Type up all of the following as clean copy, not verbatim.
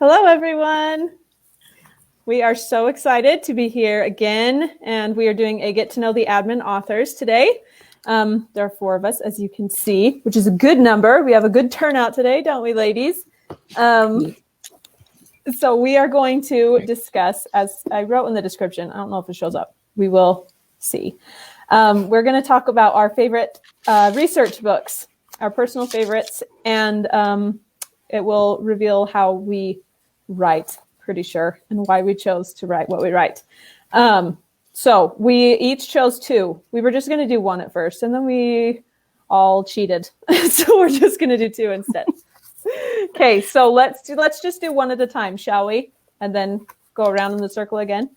Hello, everyone. We are so excited to be here again, and we are doing a Get to Know the Admin authors today. There are 4 of us, as you can see, which is a good number. We have a good turnout today, don't we, ladies? So we are going to discuss, as I wrote in the description, I don't know if it shows up. We will see. We're going to talk about our favorite research books, our personal favorites, and it will reveal how we write, pretty sure, and why we chose to write what we write. So we each chose 2. We were just going to do 1 at first, and then we all cheated. So we're just going to do 2 instead. Okay, so let's just do 1 at a time, shall we? And then go around in the circle again.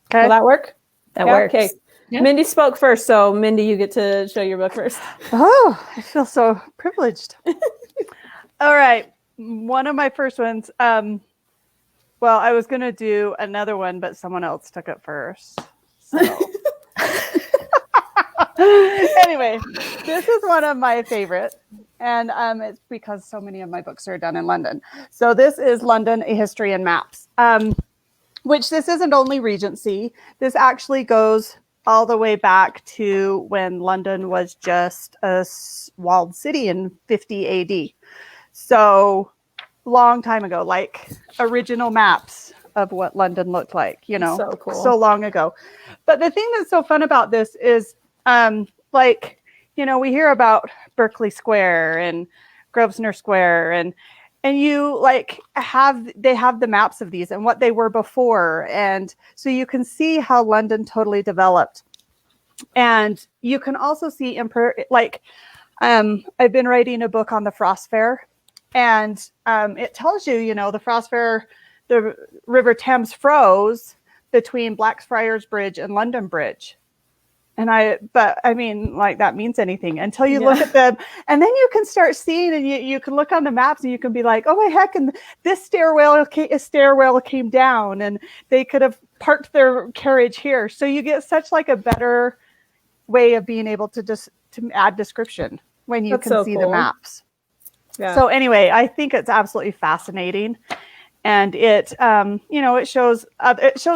Okay. Will that work? That works. Okay. Yeah. Mindy spoke first, so Mindy, you get to show your book first. Oh, I feel so privileged. All right. One of my first ones. Well, I was going to do another one, but someone else took it first. So. Anyway, this is one of my favorite. And it's because so many of my books are done in London. So this is London, A History in Maps, which this isn't only Regency. This actually goes all the way back to when London was just a walled city in 50 AD. So long time ago, like original maps of what London looked like, you know, so cool. So long ago. But the thing that's so fun about this is like, you know, we hear about Berkeley Square and Grosvenor Square and you like they have the maps of these and what they were before. And so you can see how London totally developed. And you can also see I've been writing a book on the Frost Fair, and it tells you, you know, the Frost Fair, the River Thames froze between Blackfriars Bridge and London Bridge. But I mean, like that means anything until you look at them, and then you can start seeing, and you can look on the maps and you can be like, oh my heck, and this stairwell came down, and they could have parked their carriage here. So you get such like a better way of being able to just to add description when you can see the maps. Yeah. So anyway, I think it's absolutely fascinating, and it you know, it shows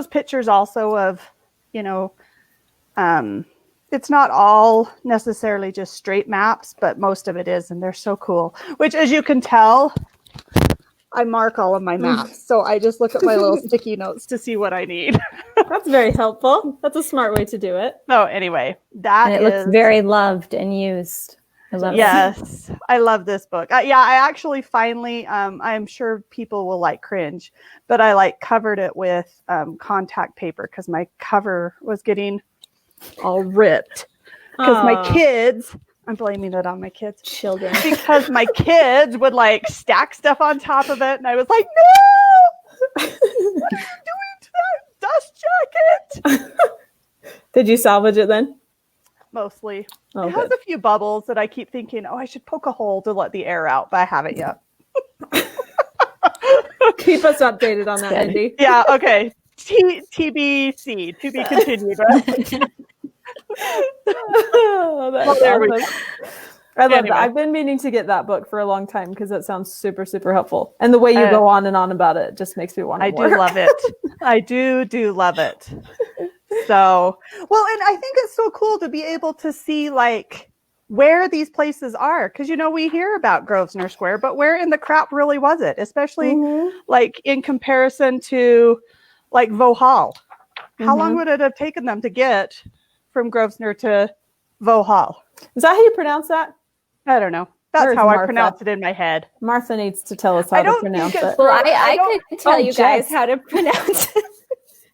pictures also of, you know. It's not all necessarily just straight maps, but most of it is, and they're so cool. Which, as you can tell, I mark all of my maps. So I just look at my little sticky notes to see what I need. That's very helpful. That's a smart way to do it. So anyway, it looks very loved and used. I love it. Yes, I love this book. I actually finally, I'm sure people will like cringe, but I like covered it with contact paper because my cover was getting all ripped because my kids, I'm blaming it on my kids, children, because my kids would like stack stuff on top of it, and I was like, no, what are you doing to that dust jacket? Did you salvage it then? Mostly. Oh, it has a few bubbles that I keep thinking, oh, I should poke a hole to let the air out, but I haven't yet. Keep us updated on that, Mindy. Yeah, okay. TBC, to be continued, right? Oh, that's awesome. I love that. I've been meaning to get that book for a long time because that sounds super, super helpful. And the way you go on and on about it just makes me want to more. I do love it. I do love it. So, well, and I think it's so cool to be able to see like where these places are. Because, you know, we hear about Grosvenor Square, but where in the crap really was it? Especially like in comparison to like Vauxhall. How long would it have taken them to get from Grosvenor to Vauxhall? Is that how you pronounce that? I don't know. That's how I pronounce it in my head. Martha needs to tell us how to pronounce it. Well, I could tell you guys how to pronounce it.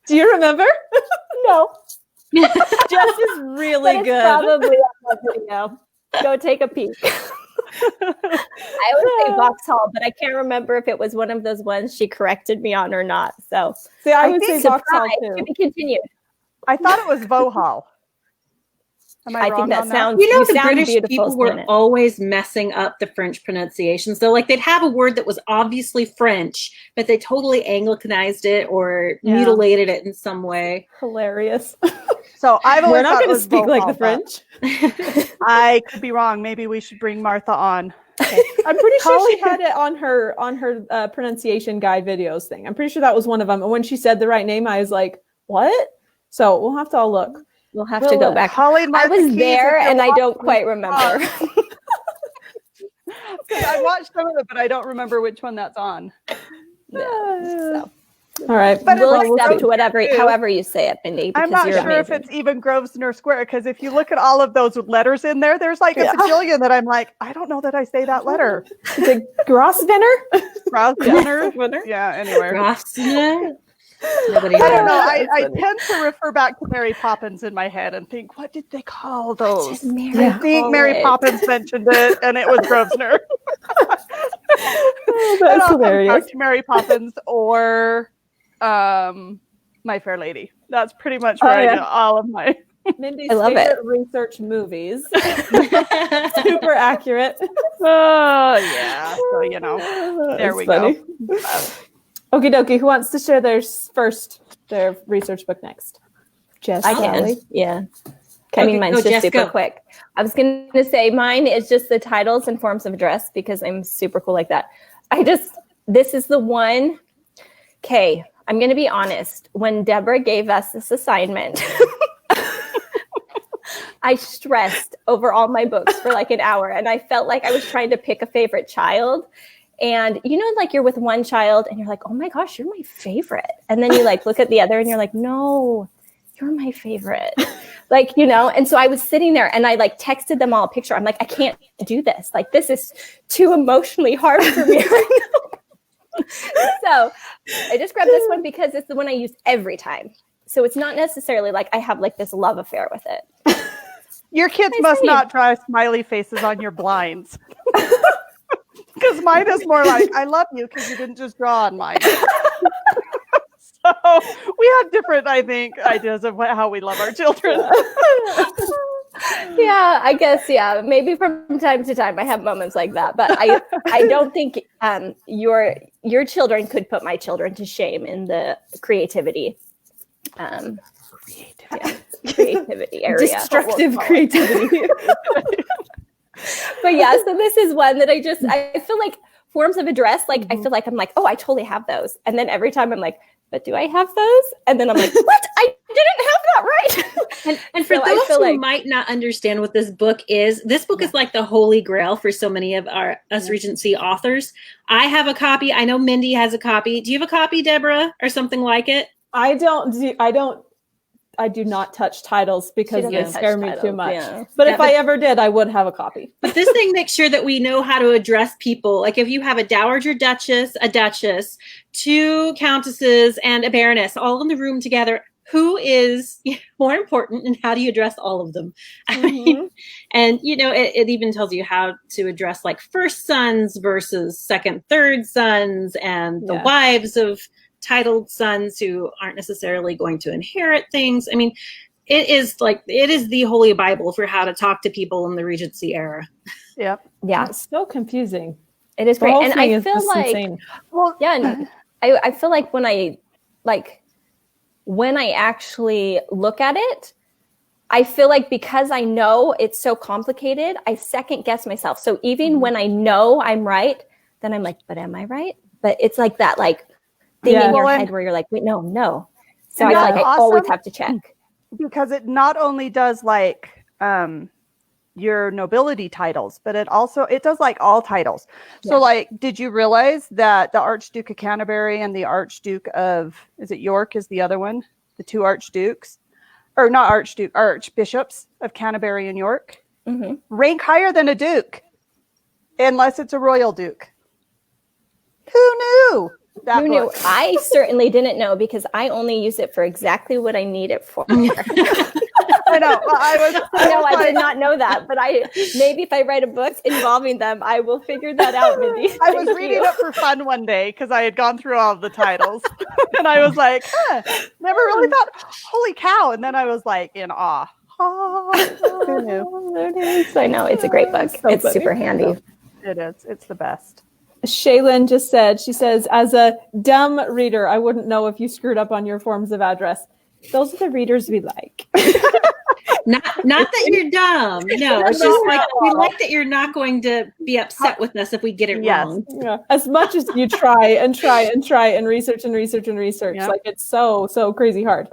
Do you remember? No. Jess is really good. Probably on that video. Go take a peek. I would say Vauxhall, but I can't remember if it was one of those ones she corrected me on or not. So see, I would say Vauxhall too. To be continued. I thought it was Vauxhall. I think that sounds. You know, the British people were always messing up the French pronunciations. So, like, they'd have a word that was obviously French, but they totally Anglicanized it or mutilated it in some way. Hilarious. So I've always We're not going to speak like the French. I could be wrong. Maybe we should bring Martha on I'm pretty sure she had it on her pronunciation guide videos thing. I'm pretty sure that was one of them. And when she said the right name, I was like, what? So we'll have to all look. We'll have to go back. Holly, I was there and I don't quite remember. I watched some of it, but I don't remember which one that's on. So. All right, but we'll accept however you say it, Mindy. I'm not sure if it's even Grosvenor Square, because if you look at all of those letters in there, there's like a bajillion that I'm like, I don't know that I say that letter. Is it Grosvenor? Grosvenor? Yeah, anyway. Grosvenor? I don't know. I tend to refer back to Mary Poppins in my head and think, what did they call those? I think Mary Poppins mentioned it, and it was Grosvenor. That's hilarious. Back to Mary Poppins or My Fair Lady. That's pretty much where I do all of my Mindy's favorite research movies. Super accurate. Oh yeah. So there we go. Okie dokie. Who wants to share their research book next? Jess. I can. Yeah. I mean, mine's just super quick. I was going to say mine is just the titles and forms of address because I'm super cool like that. This is the one. Okay, I'm going to be honest. When Deborah gave us this assignment, I stressed over all my books for like an hour, and I felt like I was trying to pick a favorite child. And like you're with one child and you're like, oh my gosh, you're my favorite. And then you like look at the other and you're like, no, you're my favorite. And so I was sitting there and I like texted them all a picture. I'm like, I can't do this. Like, this is too emotionally hard for me right now. So I just grabbed this one because it's the one I use every time. So it's not necessarily like I have like this love affair with it. Your kids must not draw smiley faces on your blinds. Because mine is more like, I love you because you didn't just draw on mine. So we have different, I think, ideas of how we love our children. Yeah, I guess, maybe from time to time I have moments like that. But I don't think your children could put my children to shame in the creativity. Creativity area. Destructive creativity. But so this is one that I feel like forms of address, like I feel like I'm like, oh, I totally have those. And then every time I'm like, but do I have those? And then I'm like, what? I didn't have that right. And for those who might not understand what this book is like the holy grail for so many of us Regency authors. I have a copy. I know Mindy has a copy. Do you have a copy, Deborah, or something like it? I do not touch titles because they scare me too much. Yeah. But if I ever did, I would have a copy. But this thing makes sure that we know how to address people. Like if you have a dowager duchess, a duchess, two countesses, and a baroness all in the room together, who is more important and how do you address all of them? I mean, and it even tells you how to address like first sons versus second, third sons and the wives of titled sons who aren't necessarily going to inherit things. I mean, it is the holy Bible for how to talk to people in the Regency era. Yep. Yeah. It's so confusing. It is great. And I feel like, insane. And I feel like when I actually look at it, I feel like because I know it's so complicated, I second guess myself. So even when I know I'm right, then I'm like, but am I right? But it's like that, like, thing in your head where you're like, wait, no. So I feel like I always have to check. Because it not only does like your nobility titles, but it does like all titles. Yeah. So like, did you realize that the Archduke of Canterbury and the Archduke of, is it York is the other one? The two archdukes, or not archduke, archbishops of Canterbury and York rank higher than a duke, unless it's a royal duke. Who knew? Who knew? I certainly didn't know because I only use it for exactly what I need it for. I know. Well, I did not know that, but maybe if I write a book involving them, I will figure that out, Mindy. I was reading it for fun one day because I had gone through all of the titles, and I was like, never really thought, holy cow! And then I was like in awe. Who knew? So I know it's a great book. So it's super handy. It is. It's the best. Shaylin just said, she says, as a dumb reader, I wouldn't know if you screwed up on your forms of address. Those are the readers we like. Not that you're dumb. No, it's just like we like that you're not going to be upset with us if we get it wrong. Yeah. As much as you try and try and try and research and research and research, Yep. like it's so crazy hard.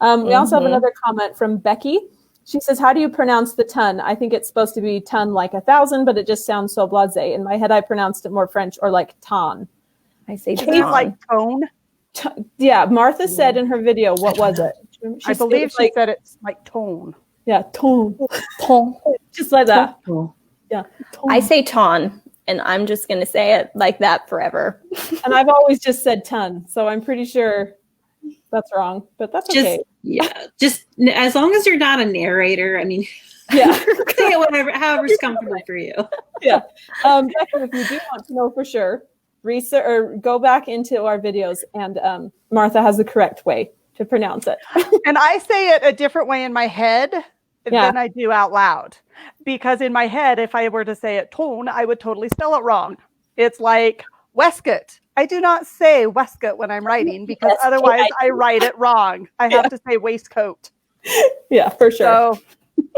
We also have another comment from Becky. She says, "How do you pronounce the ton? I think it's supposed to be ton like 1,000, but it just sounds so blasé. In my head, I pronounced it more French or like ton." I say Isn't it like tone? Yeah, Martha said in her video, what was it? I believe she said it's like tone. Yeah, ton. ton. Just like that. Yeah. Ton. I say ton, and I'm just going to say it like that forever. And I've always just said ton, so I'm pretty sure that's wrong, but that's okay. Just as long as you're not a narrator, I mean, Yeah. say it however's comfortable for you. Yeah. Becky, if you do want to know for sure, research or go back into our videos, and Martha has the correct way to pronounce it. And I say it a different way in my head than I do out loud. Because in my head, if I were to say it tone, I would totally spell it wrong. It's like waistcoat. I do not say waistcoat when I'm writing because otherwise I write it wrong. I have to say waistcoat. Yeah, for sure. So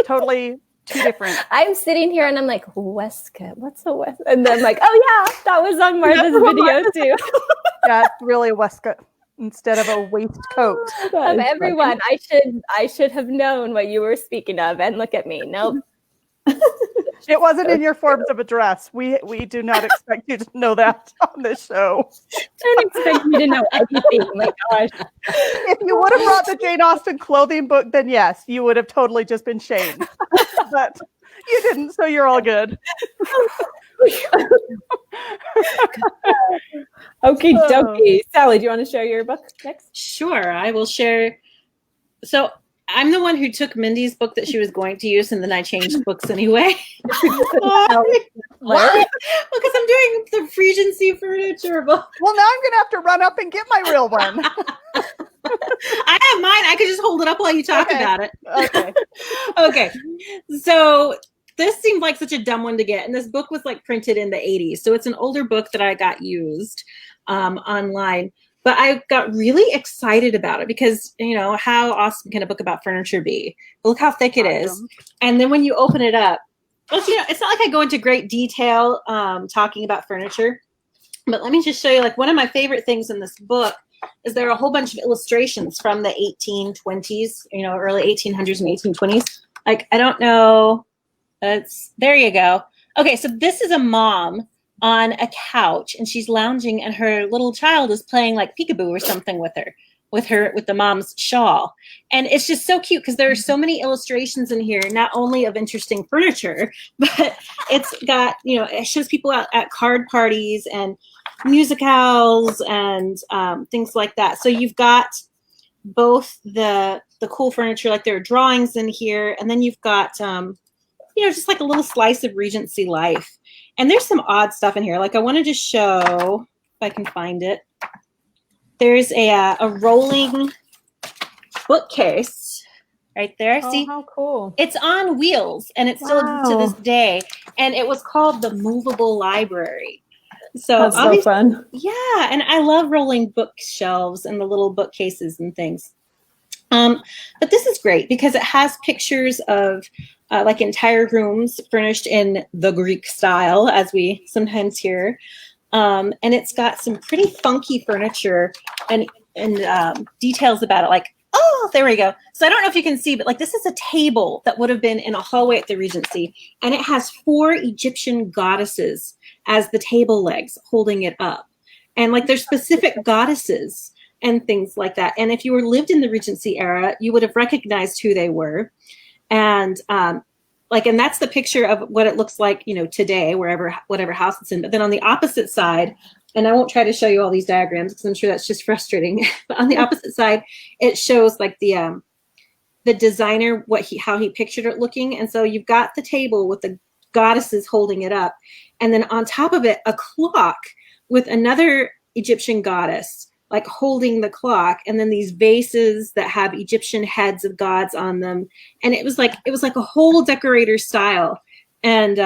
totally two different. I'm sitting here and I'm like, waistcoat, what's a waistcoat? And then I'm like, oh yeah, that was on Martha's video too. Yeah, it's really a waistcoat instead of a waistcoat. Of everyone, I should have known what you were speaking of, and look at me. Nope. It wasn't in your forms of address. We do not expect you to know that on this show. Don't expect me to know everything. My gosh. If you would have brought the Jane Austen clothing book, then yes, you would have totally just been shamed. But you didn't, so you're all good. Okay, dokie. Sally, do you want to share your book next? Sure, I will share. So I'm the one who took Mindy's book that she was going to use, and then I changed books anyway. What? Because I'm doing the Regency furniture book. Well, now I'm going to have to run up and get my real one. I have mine. I could just hold it up while you talk about it. Okay. Okay. So this seemed like such a dumb one to get. And this book was like printed in the 80s. So it's an older book that I got used online. But I got really excited about it because, you know, how awesome can a book about furniture be? Look how thick it is. And then when you open it up, well, you know, it's not like I go into great detail talking about furniture. But let me just show you, like, one of my favorite things in this book is there are a whole bunch of illustrations from the 1820s, you know, early 1800s and 1820s. Like, I don't know. There you go. Okay, so this is a mom on a couch, and she's lounging, and her little child is playing like peekaboo or something with the mom's shawl. And it's just so cute because there are so many illustrations in here, not only of interesting furniture, but it's got, you know, it shows people out at card parties and musicals and things like that. So you've got both the cool furniture, like there are drawings in here, and then you've got you know, just like a little slice of Regency life. And there's some odd stuff in here. Like I wanted to show, if I can find it. There's a rolling bookcase right there. Oh, see, how cool. it's on wheels, and it's still to this day. And it was called the Movable Library. So That's so fun. Yeah, and I love rolling bookshelves and the little bookcases and things. But this is great because it has pictures of like entire rooms furnished in the Greek style, as we sometimes hear. And it's got some pretty funky furniture and details about it. Like, oh, there we go. So I don't know if you can see, but like this is a table that would have been in a hallway at the Regency. And it has 4 Egyptian goddesses as the table legs holding it up. And like there's specific goddesses and things like that. And if you lived in the Regency era, you would have recognized who they were. And and that's the picture of what it looks like, you know, today, whatever house it's in. But then on the opposite side, and I won't try to show you all these diagrams because I'm sure that's just frustrating. But on the opposite side, it shows like the designer, how he pictured it looking. And so you've got the table with the goddesses holding it up. And then on top of it, a clock with another Egyptian goddess like holding the clock, and then these vases that have Egyptian heads of gods on them. And it was like a whole decorator style. And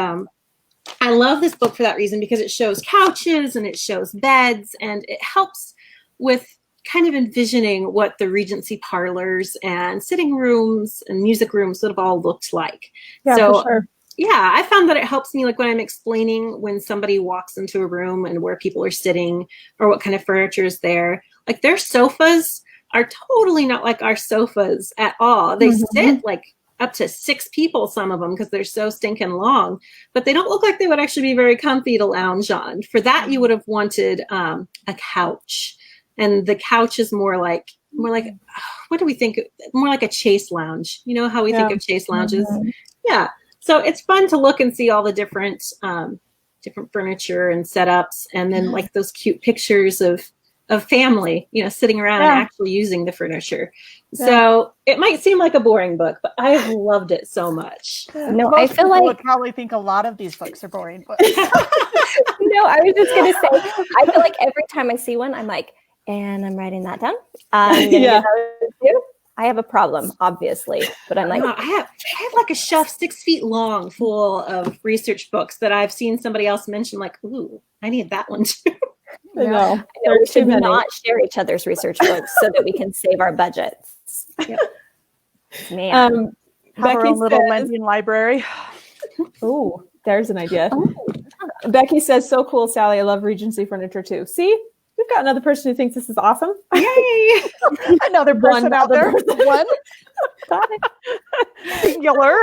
I love this book for that reason, because it shows couches and it shows beds, and it helps with kind of envisioning what the Regency parlors and sitting rooms and music rooms would have all looked like. Yeah, so for sure. yeah, I found that it helps me, like when I'm explaining when somebody walks into a room and where people are sitting or what kind of furniture is there. Like their sofas are totally not like our sofas at all. They sit like up to 6 people, some of them, because they're so stinking long, but they don't look like they would actually be very comfy to lounge on. For that, you would have wanted a couch, and the couch is more like what do we think? More like a Chase lounge. You know how we think of Chase lounges? Yeah. So it's fun to look and see all the different furniture and setups, and then like those cute pictures of family, sitting around and actually using the furniture. So it might seem like a boring book, but I've loved it so much. No, Most I feel people like would probably think a lot of these books are boring books. no, I was just gonna say, I feel like every time I see one, I'm like, and I'm writing that down. I'm gonna get those too. I have a problem, obviously, but I'm like, I have like a shelf 6 feet long full of research books that I've seen somebody else mention, like, ooh, I need that one too. I know. I know we should not share each other's research books so that we can save our budgets. Yep. Man. Have our own little lending library. Oh, there's an idea. Becky says, so cool, Sally. I love Regency furniture too. See? We've got another person who thinks this is awesome. Yay! Another person out there. One. Got it. Singular.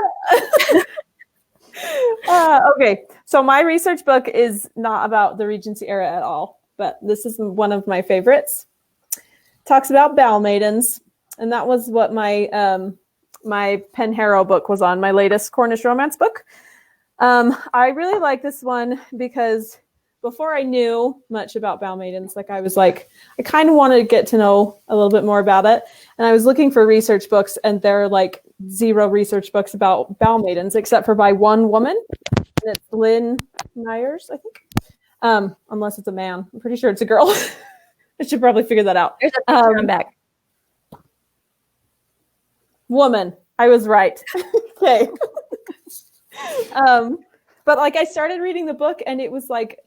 Okay, so my research book is not about the Regency era at all, but this is one of my favorites. Talks about bowel maidens, and that was what my my Pen Harrow book was on, my latest Cornish romance book. I really like this one because before I knew much about bowel maidens, like I was like, I kind of wanted to get to know a little bit more about it. And I was looking for research books, and there are like 0 research books about bowel maidens, except for by one woman. And it's Lynn Myers, I think. Unless it's a man. I'm pretty sure it's a girl. I should probably figure that out. There's a picture on back. Woman. I was right. Okay. But like I started reading the book, and it was like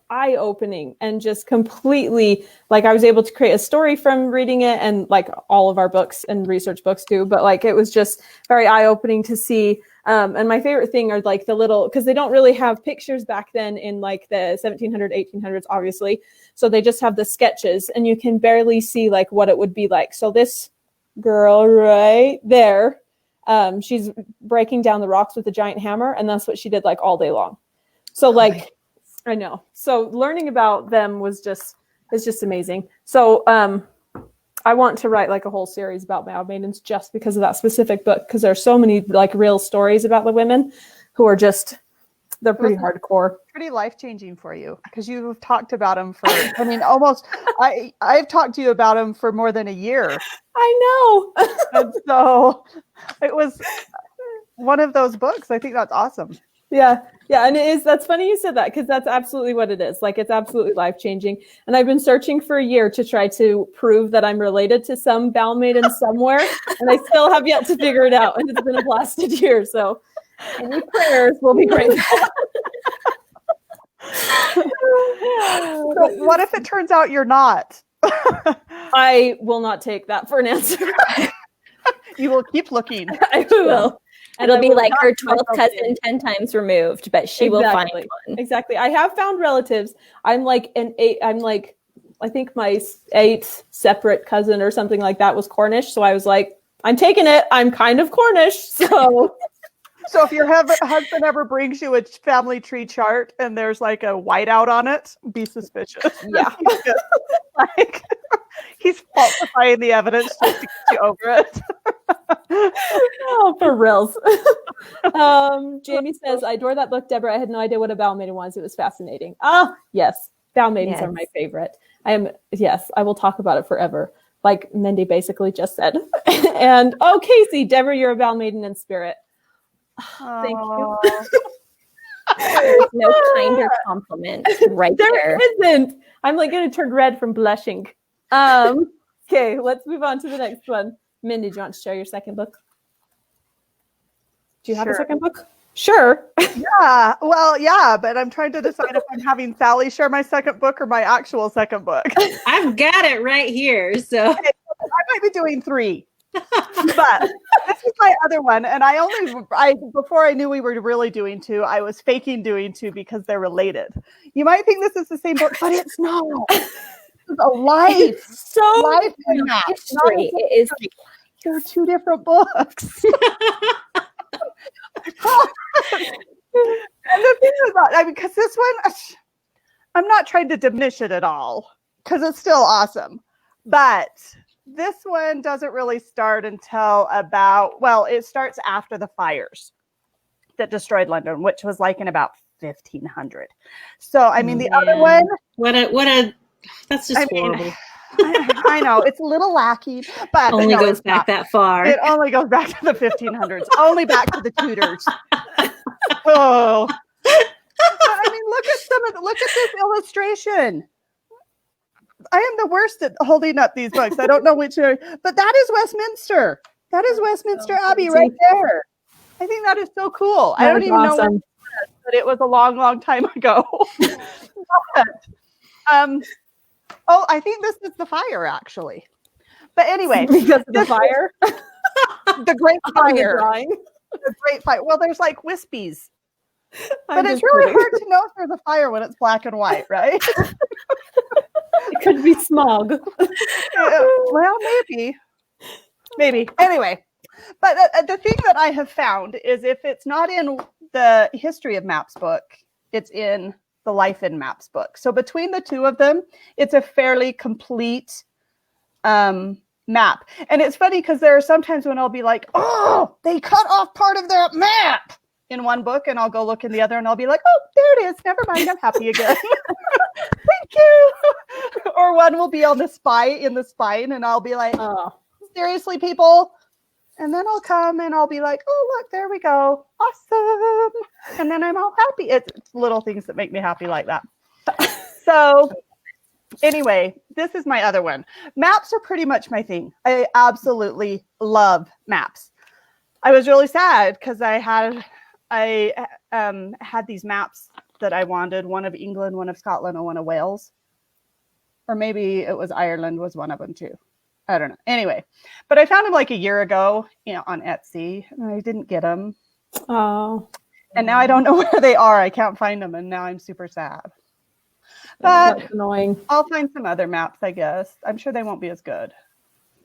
eye-opening, and just completely like I was able to create a story from reading it, and like all of our books and research books do, but like it was just very eye-opening to see. And my favorite thing are like the little, because they don't really have pictures back then in like the 1700s, 1800s, obviously. So they just have the sketches, and you can barely see like what it would be like. So this girl right there, she's breaking down the rocks with a giant hammer, and that's what she did like all day long. So like, I know. So learning about them is just amazing. So I want to write like a whole series about bowel maidens just because of that specific book, because there's so many like real stories about the women who are just, they're pretty hardcore. Pretty life-changing for you, because you've talked about them for, I mean, almost, I've talked to you about them for more than a year. I know. And so it was one of those books. I think that's awesome. Yeah. And it is, that's funny you said that, because that's absolutely what it is. Like, it's absolutely life-changing. And I've been searching for a year to try to prove that I'm related to some bowel maiden somewhere, and I still have yet to figure it out. And it's been a blasted year. So any prayers will be grateful. So what if it turns out you're not? I will not take that for an answer. You will keep looking. I will. And It'll I be will like not her put myself 12th cousin in. 10 times removed, but she will find one. Exactly. I have found relatives. I'm like I think my 8th separate cousin or something like that was Cornish. So I was like, I'm taking it. I'm kind of Cornish. So So if your husband ever brings you a family tree chart and there's like a whiteout on it, be suspicious. Yeah. Like, he's falsifying the evidence just to get you over it. Oh, for reals. Jamie says, I adore that book, Deborah. I had no idea what a bowel maiden was. It was fascinating. Ah, yes. Bowel maidens are my favorite. I will talk about it forever. Like Mindy basically just said. And Casey, Deborah, you're a bowel maiden in spirit. Thank you. There's no kinder compliment right there. There isn't. I'm like going to turn red from blushing. Okay, let's move on to the next one. Mindy, do you want to share your second book? Do you have a second book? Sure. Yeah, well, yeah, but I'm trying to decide if I'm having Sally share my second book or my actual second book. I've got it right here. So I might be doing 3. But this is my other one, and I before I knew we were really doing 2, I was faking doing 2 because they're related. You might think this is the same book, but it's not. It's a life. So Life and map. history is They're 2 different books. And the thing about, I mean, because this one, I'm not trying to diminish it at all, because it's still awesome. But this one doesn't really start until it starts after the fires that destroyed London, which was like in about 1500. So, I mean, the other one. That's just horrible. I know it's a little lacking, but Only goes back that far. It only goes back to the 1500s, only back to the Tudors. Oh, but, I mean, look at this illustration. I am the worst at holding up these books. I don't know which are, but that is Westminster. That is Westminster Abbey right there. I think that is so cool. I don't even know when it was, but it was a long, long time ago. I think this is the fire, actually. But anyway, because of the fire, the Great Fire. The Great Fire. Well, there's like wispies, but it's really hard to know if there's a fire when it's black and white, right? It could be smog. Well, maybe. Anyway, but the thing that I have found is if it's not in the History of Maps book, it's in the Life in Maps book. So between the 2 of them, it's a fairly complete map. And it's funny because there are sometimes when I'll be like, oh, they cut off part of that map in one book, and I'll go look in the other and I'll be like, oh, there it is. Never mind. I'm happy again. Thank you. Or one will be on the spine and I'll be like, oh, seriously, people. And then I'll come and I'll be like, oh, look, there we go. Awesome. And then I'm all happy. It's little things that make me happy like that. So anyway, this is my other one. Maps are pretty much my thing. I absolutely love maps. I was really sad because I had these maps that I wanted, one of England, one of Scotland, and one of Wales. Or maybe it was Ireland was one of them too. I don't know. Anyway, but I found them like a year ago, on Etsy, and I didn't get them. Oh. And now I don't know where they are. I can't find them, and now I'm super sad. But that's annoying. I'll find some other maps, I guess. I'm sure they won't be as good.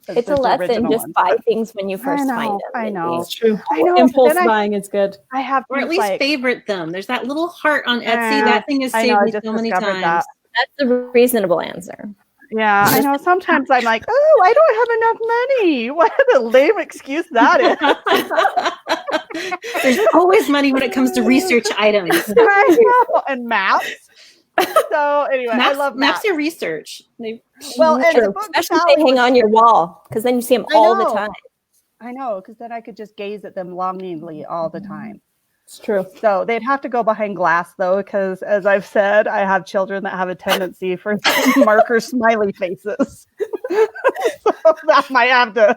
It's a lesson. Just buy things when you first find them. I know. It's true. I know. Impulse buying is good. I have, or at least favorite them. There's that little heart on Etsy. That thing has saved me so many times. That's a reasonable answer. Yeah, I know. Sometimes I'm like, oh, I don't have enough money. What a lame excuse that is. There's always money when it comes to research items. I know. And maps. So anyway, I love maps. Maps are research. And the book especially if they hang on your wall, because then you see them all the time. I know, because then I could just gaze at them longingly all the time. It's true. So they'd have to go behind glass, though, because as I've said, I have children that have a tendency for marker smiley faces. So that might have to.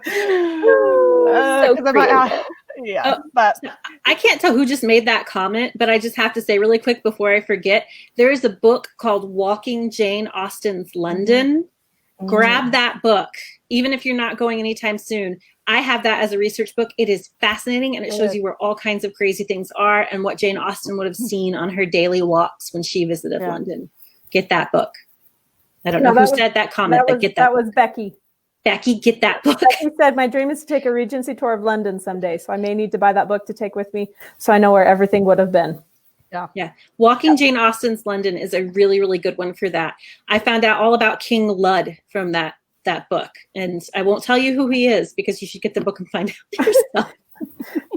But I can't tell who just made that comment, but I just have to say really quick before I forget, there is a book called Walking Jane Austen's London. Mm-hmm. Grab that book, even if you're not going anytime soon. I have that as a research book. It is fascinating, and it shows you where all kinds of crazy things are and what Jane Austen would have seen on her daily walks when she visited London. Get that book. I don't know who said that comment, but get that. That was Becky. Becky, get that book. Becky said, my dream is to take a Regency tour of London someday, so I may need to buy that book to take with me so I know where everything would have been. Yeah. Walking Jane Austen's London is a really, really good one for that. I found out all about King Lud from that book, and I won't tell you who he is because you should get the book and find out yourself.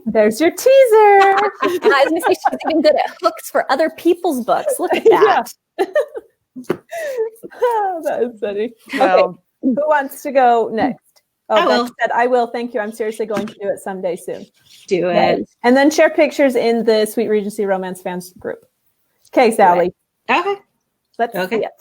There's your teaser. I was going to say she's even good at hooks for other people's books. Look at that. Oh, that is funny. Well, okay, who wants to go next? I will. Becky said, I will. Thank you. I'm seriously going to do it someday soon. Do it. And then share pictures in the Sweet Regency Romance Fans group. Okay, Sally. Okay. Let's see it.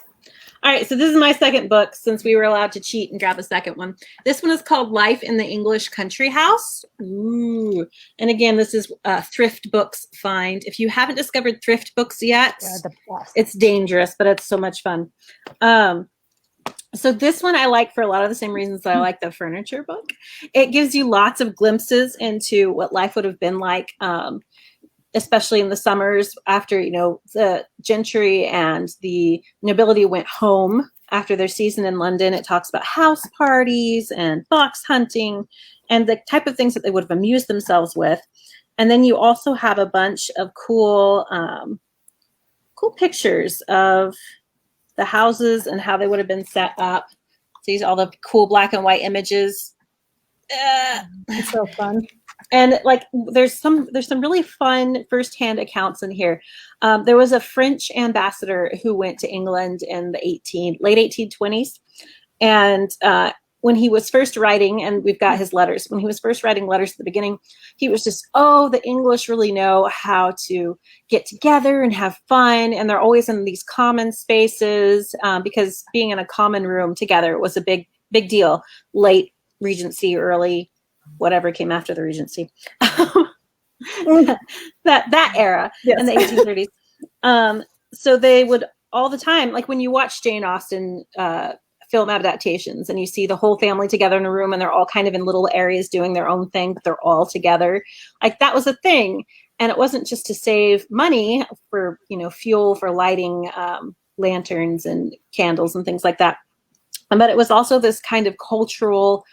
All right, so this is my second book since we were allowed to cheat and grab a second one. This one is called Life in the English Country House. Ooh. And again, this is Thrift Books Find. If you haven't discovered thrift books yet, it's dangerous, but it's so much fun. So this one I like for a lot of the same reasons that I like the furniture book. It gives you lots of glimpses into what life would have been like, especially in the summers after, you know, the gentry and the nobility went home after their season in London. It talks about house parties and fox hunting and the type of things that they would have amused themselves with. And then you also have a bunch of cool pictures of the houses and how they would have been set up. These all the cool black and white images. It's so fun. And like there's some really fun firsthand accounts in here. There was a French ambassador who went to England in the late 1820s, and when he was first writing, and we've got his letters, when he was first writing letters at the beginning, he was just, oh, the English really know how to get together and have fun, and they're always in these common spaces, because being in a common room together was a big deal. Late Regency, early whatever came after the Regency, that era. Yes. In the 1830s. So they would all the time, like when you watch Jane Austen film adaptations and you see the whole family together in a room and they're all kind of in little areas doing their own thing, but they're all together. Like that was a thing. And it wasn't just to save money for, you know, fuel for lighting lanterns and candles and things like that. But it was also this kind of cultural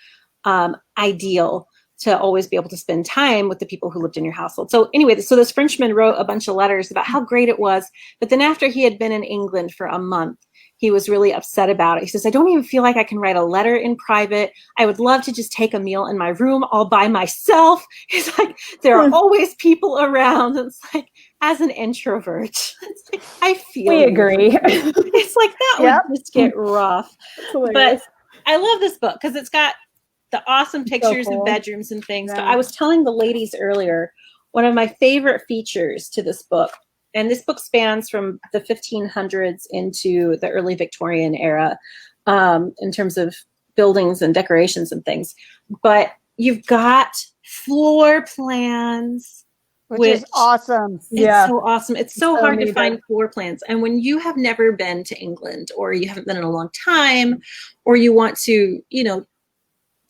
ideal to always be able to spend time with the people who lived in your household. So anyway, so this Frenchman wrote a bunch of letters about how great it was. But then after he had been in England for a month, he was really upset about it. He says, I don't even feel like I can write a letter in private. I would love to just take a meal in my room all by myself. He's like, there are always people around. And it's like, as an introvert, it's like, I feel we agree. It's like that would just get rough. But I love this book because it's got the awesome pictures of bedrooms and things. Yeah. But I was telling the ladies earlier, one of my favorite features to this book, and this book spans from the 1500s into the early Victorian era, in terms of buildings and decorations and things. But you've got floor plans, which is awesome. It's so awesome. It's so hard to find floor plans. And when you have never been to England, or you haven't been in a long time, or you want to, you know,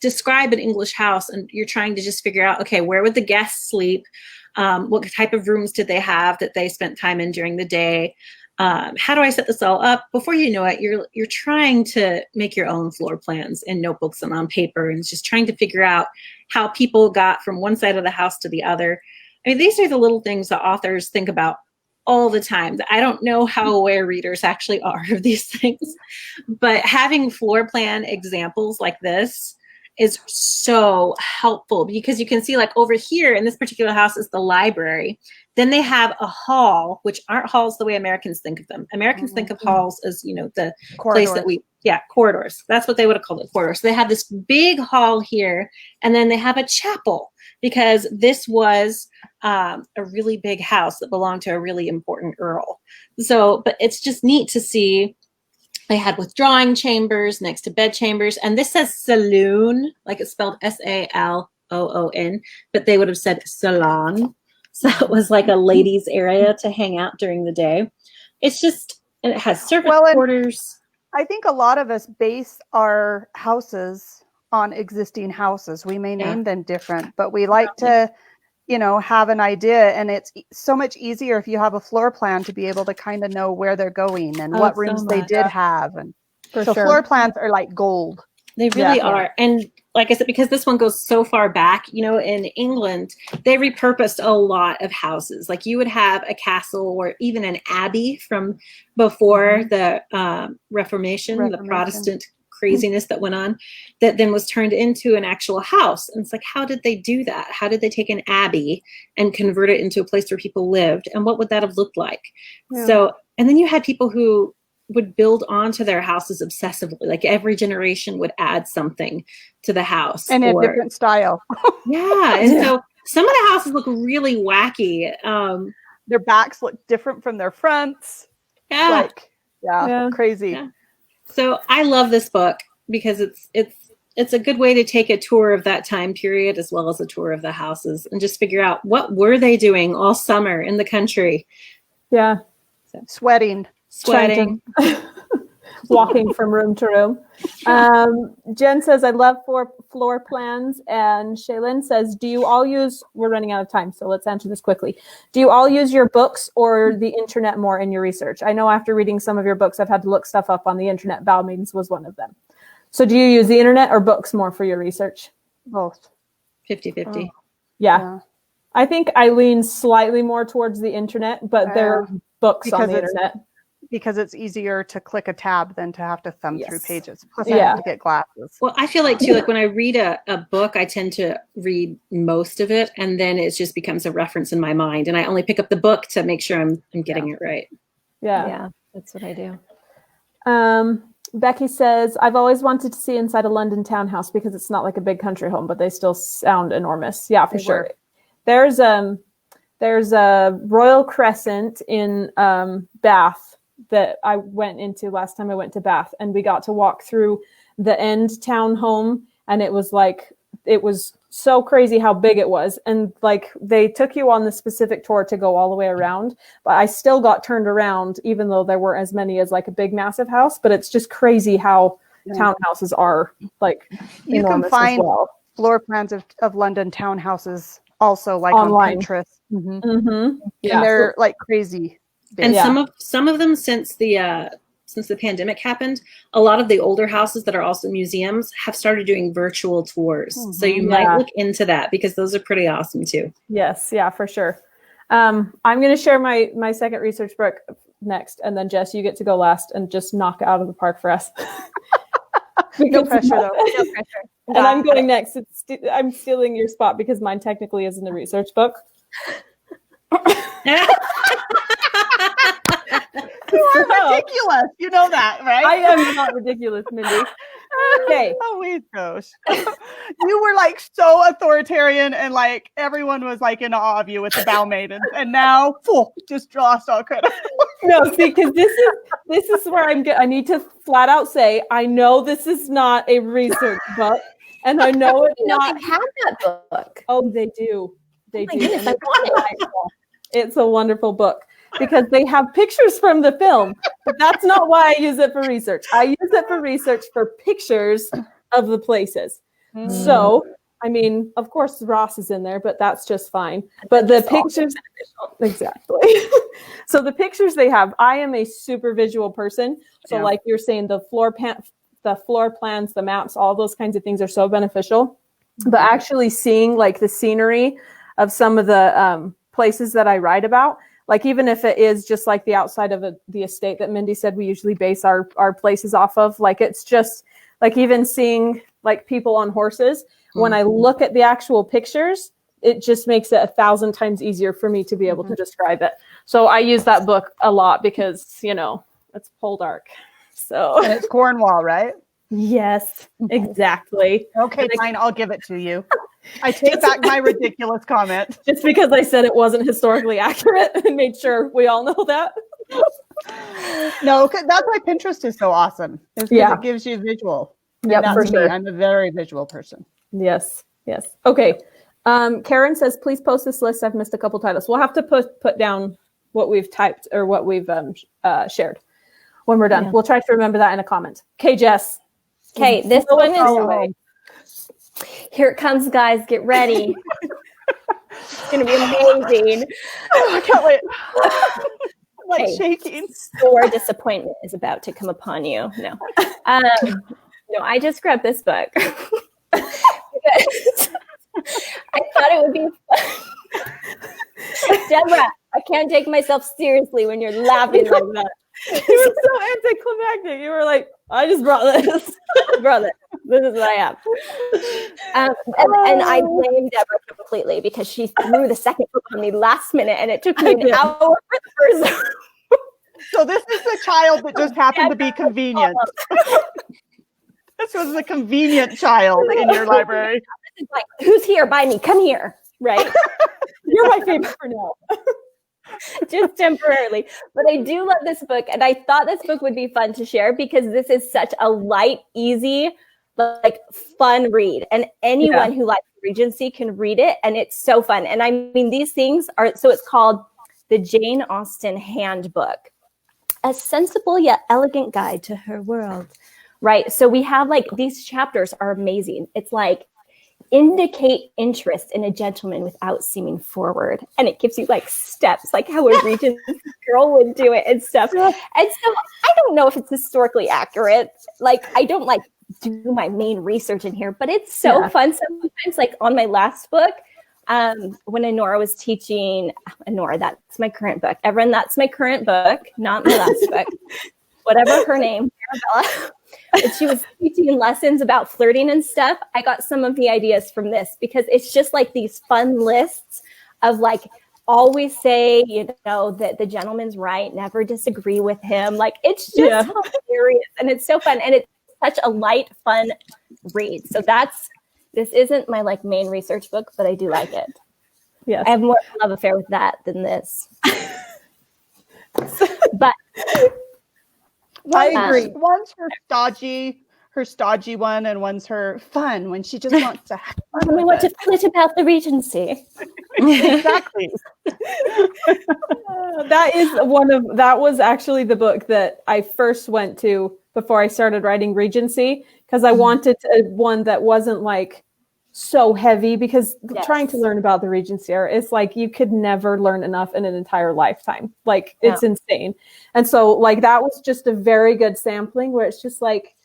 describe an English house and you're trying to just figure out, okay, where would the guests sleep? What type of rooms did they have that they spent time in during the day? How do I set this all up? Before you know it, you're trying to make your own floor plans in notebooks and on paper, and just trying to figure out how people got from one side of the house to the other. I mean, these are the little things that authors think about all the time. I don't know how aware readers actually are of these things, but having floor plan examples like this is so helpful, because you can see, like, over here in this particular house is the library. Then they have a hall, which aren't halls the way Americans think of them. Americans think of halls as, you know, the corridors. Place that corridors. That's what they would have called it, corridors. So they have this big hall here, and then they have a chapel, because this was a really big house that belonged to a really important earl. So, but it's just neat to see. They had withdrawing chambers next to bed chambers. And this says saloon, like it's spelled S-A-L-O-O-N, but they would have said salon. So it was like a ladies' area to hang out during the day. It's just, and it has servant quarters. I think a lot of us base our houses on existing houses. We may name them different, but we like to, you know, have an idea, and it's so much easier if you have a floor plan to be able to kind of know where they're going and what rooms they did have. And so floor plans are like gold. They really are. And like I said, because this one goes so far back, you know, in England, they repurposed a lot of houses. Like you would have a castle or even an abbey from before the Reformation, the Protestant craziness that went on, that then was turned into an actual house. And it's like, how did they do that? How did they take an abbey and convert it into a place where people lived? And what would that have looked like? Yeah. So, and then you had people who would build onto their houses obsessively. Like every generation would add something to the house. And a different style. Yeah. And so some of the houses look really wacky. Their backs look different from their fronts. Yeah. Like, crazy. Yeah. So I love this book because it's a good way to take a tour of that time period as well as a tour of the houses and just figure out what were they doing all summer in the country. Yeah. Sweating. Sweating. Walking from room to room. Jen says, I love floor plans. And Shaylin says, do you all use, we're running out of time, so let's answer this quickly. Do you all use your books or the internet more in your research? I know after reading some of your books, I've had to look stuff up on the internet. Bow Maidens was one of them. So do you use the internet or books more for your research? Both. 50-50. Yeah. I think I lean slightly more towards the internet, but there are books on the internet. Because it's easier to click a tab than to have to thumb through pages. Plus, I Yeah. have to get glasses. Well, I feel like too, like when I read a book, I tend to read most of it, and then it just becomes a reference in my mind, and I only pick up the book to make sure I'm getting it right. Yeah, that's what I do. Becky says, I've always wanted to see inside a London townhouse because it's not like a big country home, but they still sound enormous. Yeah, for sure. There's a Royal Crescent in Bath that I went into last time I went to Bath, and we got to walk through the end townhome, and it was so crazy how big it was. And like they took you on the specific tour to go all the way around, but I still got turned around even though there weren't as many as like a big massive house. But it's just crazy how townhouses are like you can find floor plans of London townhouses also like online on Pinterest. Mm-hmm. And they're like crazy big. And some of them since the pandemic happened, a lot of the older houses that are also museums have started doing virtual tours. Mm-hmm. So you might look into that because those are pretty awesome too. Yes, yeah, for sure. I'm going to share my second research book next, and then Jess, you get to go last and just knock it out of the park for us. No pressure though. No pressure. And I'm going next. I'm stealing your spot because mine technically isn't a research book. You are ridiculous. You know that, right? I am not ridiculous, Mindy. Okay. Oh, wait, gosh. You were like so authoritarian, and like everyone was like in awe of you with the Bow Maidens, and now just lost all credit. No, see, because this is where I need to flat out say I know this is not a research book, and I know it's not. They have that book. Oh, they do. They do. Goodness, I want it. It's a wonderful book because they have pictures from the film, but that's not why I use it for research. I use it for research for pictures of the places. Mm. So, I mean, of course, Ross is in there, but that's just fine. But the pictures, exactly. So the pictures they have, I am a super visual person. So like you're saying, the floor plans, the maps, all those kinds of things are so beneficial. Mm-hmm. But actually seeing like the scenery of some of the places that I write about, like even if it is just like the outside of the estate that Mindy said we usually base our places off of, like it's just like even seeing like people on horses, when I look at the actual pictures, it just makes it 1,000 times easier for me to be able to describe it. So I use that book a lot because, you know, it's Poldark. So and it's Cornwall, right? Yes, exactly. Okay, fine, I'll give it to you. I take back my ridiculous comment. Just because I said it wasn't historically accurate and made sure we all know that. No, that's why Pinterest is so awesome. It gives you visual. Yeah, for sure. I'm a very visual person. Yes. Okay. Karen says, please post this list. I've missed a couple titles. We'll have to put down what we've typed or what we've shared when we're done. Yeah. We'll try to remember that in a comment. Okay, Jess. Okay, this one is... Here it comes, guys. Get ready. It's going to be amazing. Oh, I can't wait. I'm like shaking. Sore disappointment is about to come upon you. No, I just grabbed this book because I thought it would be fun. Deborah, I can't take myself seriously when you're laughing like that. You were so anticlimactic. You were like, I just brought this. This is what I have. And I blame Deborah completely because she threw the second book on me last minute, and it took me an hour for the first. So this is the child that just happened to be convenient. This was the convenient child in your library. Like, who's here by me? Come here, right? You're my favorite for now. just temporarily. But I do love this book, and I thought this book would be fun to share because this is such a light, easy, like fun read, and anyone who likes Regency can read it, and it's so fun. And I mean, these things are so. It's called the Jane Austen Handbook, a sensible yet elegant guide to her world. Right. So we have like these chapters are amazing. It's like indicate interest in a gentleman without seeming forward. And it gives you like steps, like how a Regency girl would do it and stuff. And so I don't know if it's historically accurate. Like I don't like do my main research in here, but it's so fun. Sometimes like on my last book, when Honora was teaching, Honora, that's my current book. Everyone, that's my current book, not my last book. Whatever her name, Arabella. And she was teaching lessons about flirting and stuff. I got some of the ideas from this because it's just like these fun lists of like always say, you know, that the gentleman's right, never disagree with him. Like it's just hilarious and it's so fun and it's such a light, fun read. So this isn't my like main research book, but I do like it. Yeah, I have more love affair with that than this. But I agree. One's her stodgy one, and one's her fun when she just wants to have fun. And we want to flit about the Regency. Exactly. That was actually the book that I first went to before I started writing Regency, because I wanted one that wasn't like so heavy, because trying to learn about the Regency era, it's like you could never learn enough in an entire lifetime. Like it's insane. And so like that was just a very good sampling where it's just like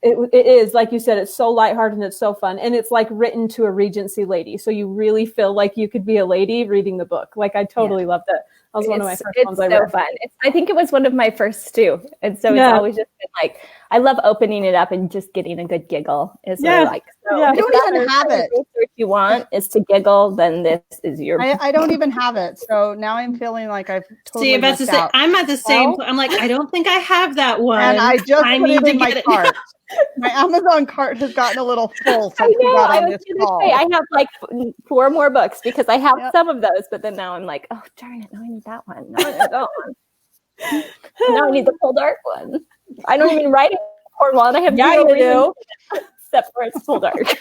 it is, like you said, it's so lighthearted and it's so fun. And it's like written to a Regency lady. So you really feel like you could be a lady reading the book. Like I totally loved it. That was one of my first ones I read. It's so fun. I think it was one of my first too. And so it's always just been like, I love opening it up and just getting a good giggle. Is what I like. So I don't even have it. If you want is to giggle, then this is your. I don't even have it. So now I'm feeling like I've totally missed out. I'm at the same. I'm like, I don't think I have that one. And I just put it in my cart. My Amazon cart has gotten a little full since we got on this call. I have like 4 more books because I have some of those, but then now I'm like, oh darn it, now I need that one. Now I need that one. Now I need the full dark one. I don't even write in Cornwall, and I have no reason except for it's full dark.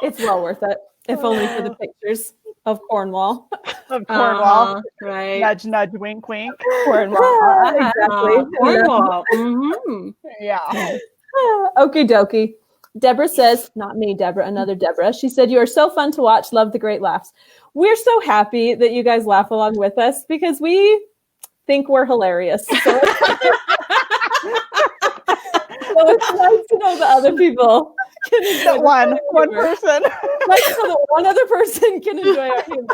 It's well worth it, if only for the pictures of Cornwall. Of Cornwall, right? Nudge, nudge, wink, wink. Cornwall, exactly. Cornwall. Mm-hmm. Yeah. Okie dokie. Deborah says, not me, Deborah, another Deborah. She said, "You are so fun to watch. Love the great laughs." We're so happy that you guys laugh along with us because we think we're hilarious. So it's nice to know that other people can enjoy one person. Nice to know that one other person can enjoy our humor.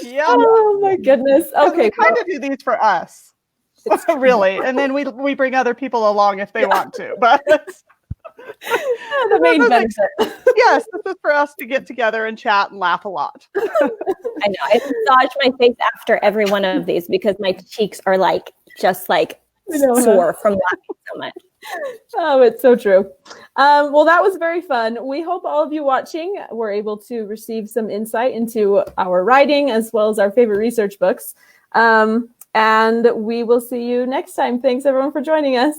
Yeah. Oh my goodness. Okay. We kind of do these for us. Really. And then we bring other people along if they want to. But the main benefit. Yes, this is for us to get together and chat and laugh a lot. I know. I massage my face after every one of these because my cheeks are like just like sore from laughing so much. Oh, it's so true. Well, that was very fun. We hope all of you watching were able to receive some insight into our writing as well as our favorite research books. And we will see you next time. Thanks everyone for joining us.